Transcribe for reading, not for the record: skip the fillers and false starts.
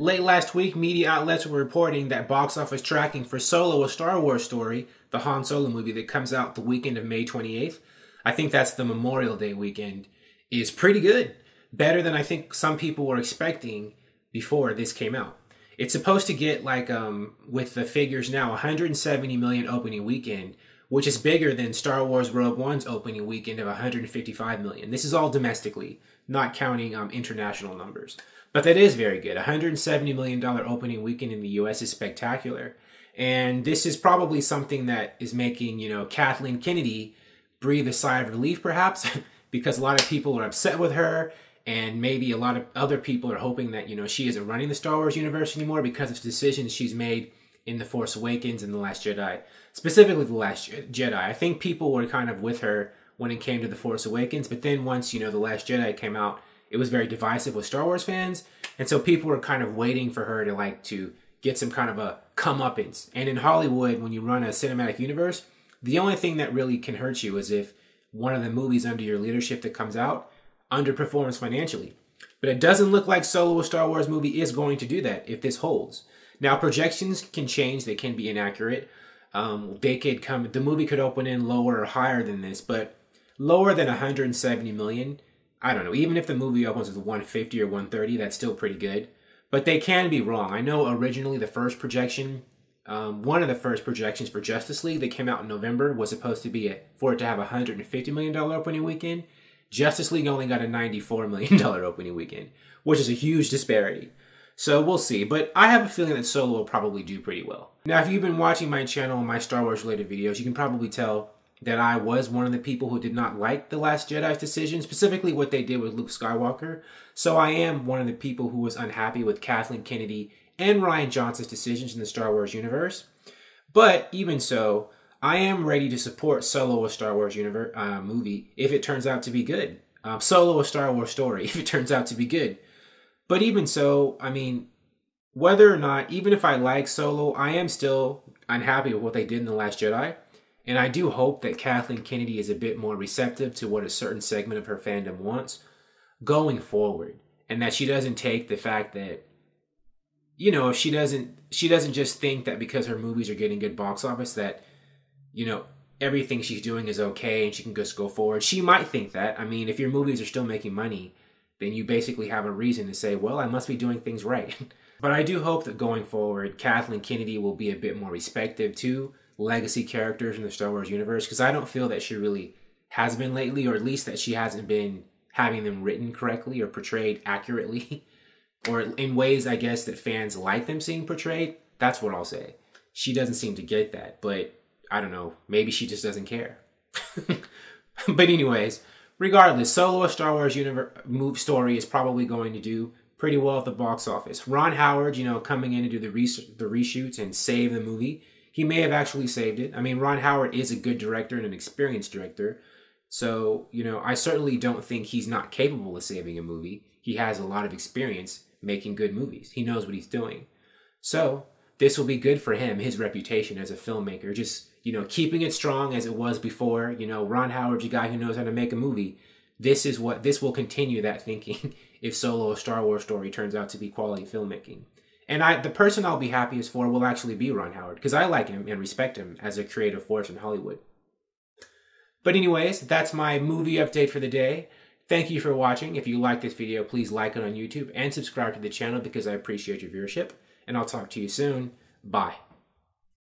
Late last week, media outlets were reporting that box office tracking for Solo, a Star Wars story, the Han Solo movie that comes out the weekend of May 28th, I think that's the Memorial Day weekend, is pretty good. Better than I think some people were expecting before this came out. It's supposed to get, like, with the figures now, 170 million opening weekend, which is bigger than Star Wars Rogue One's opening weekend of 155 million. This is all domestically, not counting international numbers. But that is very good. $170 million opening weekend in the US is spectacular. And this is probably something that is making, Kathleen Kennedy breathe a sigh of relief, perhaps, because a lot of people are upset with her. And maybe a lot of other people are hoping that, she isn't running the Star Wars universe anymore because of decisions she's made in The Force Awakens and The Last Jedi. Specifically The Last Jedi. I think people were kind of with her when it came to The Force Awakens. But then once, The Last Jedi came out, it was very divisive with Star Wars fans. And so people were kind of waiting for her to get some kind of a comeuppance. And in Hollywood, when you run a cinematic universe, the only thing that really can hurt you is if one of the movies under your leadership that comes out underperforms financially. But it doesn't look like Solo, a Star Wars movie, is going to do that if this holds. Now, projections can change. They can be inaccurate. The movie could open in lower or higher than this, but lower than 170 million, I don't know. Even if the movie opens with 150 or 130, that's still pretty good. But they can be wrong. I know originally the first projection, one of the first projections for Justice League that came out in November was supposed to be for it to have a $150 million opening weekend. Justice League only got a $94 million opening weekend, which is a huge disparity. So we'll see. But I have a feeling that Solo will probably do pretty well. Now, if you've been watching my channel and my Star Wars related videos, you can probably tell that I was one of the people who did not like The Last Jedi's decision, specifically what they did with Luke Skywalker. So I am one of the people who was unhappy with Kathleen Kennedy and Rian Johnson's decisions in the Star Wars universe. But even so, I am ready to support Solo, a Star Wars movie if it turns out to be good. Solo, a Star Wars story if it turns out to be good. But even so, I mean, whether or not, even if I like Solo, I am still unhappy with what they did in The Last Jedi. And I do hope that Kathleen Kennedy is a bit more receptive to what a certain segment of her fandom wants going forward. And that she doesn't take the fact that, if she doesn't just think that because her movies are getting good box office that, everything she's doing is okay and she can just go forward. She might think that. I mean, if your movies are still making money, then you basically have a reason to say, well, I must be doing things right. But I do hope that going forward, Kathleen Kennedy will be a bit more receptive to legacy characters in the Star Wars universe, because I don't feel that she really has been lately, or at least that she hasn't been having them written correctly or portrayed accurately, or in ways, I guess, that fans like them seeing portrayed. That's what I'll say. She doesn't seem to get that, but I don't know. Maybe she just doesn't care. But anyways, regardless, Solo, a Star Wars story is probably going to do pretty well at the box office. Ron Howard, coming in to do the reshoots and save the movie. He may have actually saved it. I mean, Ron Howard is a good director and an experienced director. So, I certainly don't think he's not capable of saving a movie. He has a lot of experience making good movies. He knows what he's doing. So, this will be good for him, his reputation as a filmmaker. Just, keeping it strong as it was before. Ron Howard's a guy who knows how to make a movie. This will continue that thinking if Solo, a Star Wars story turns out to be quality filmmaking. And the person I'll be happiest for will actually be Ron Howard, because I like him and respect him as a creative force in Hollywood. But anyways, that's my movie update for the day. Thank you for watching. If you like this video, please like it on YouTube and subscribe to the channel because I appreciate your viewership. And I'll talk to you soon. Bye.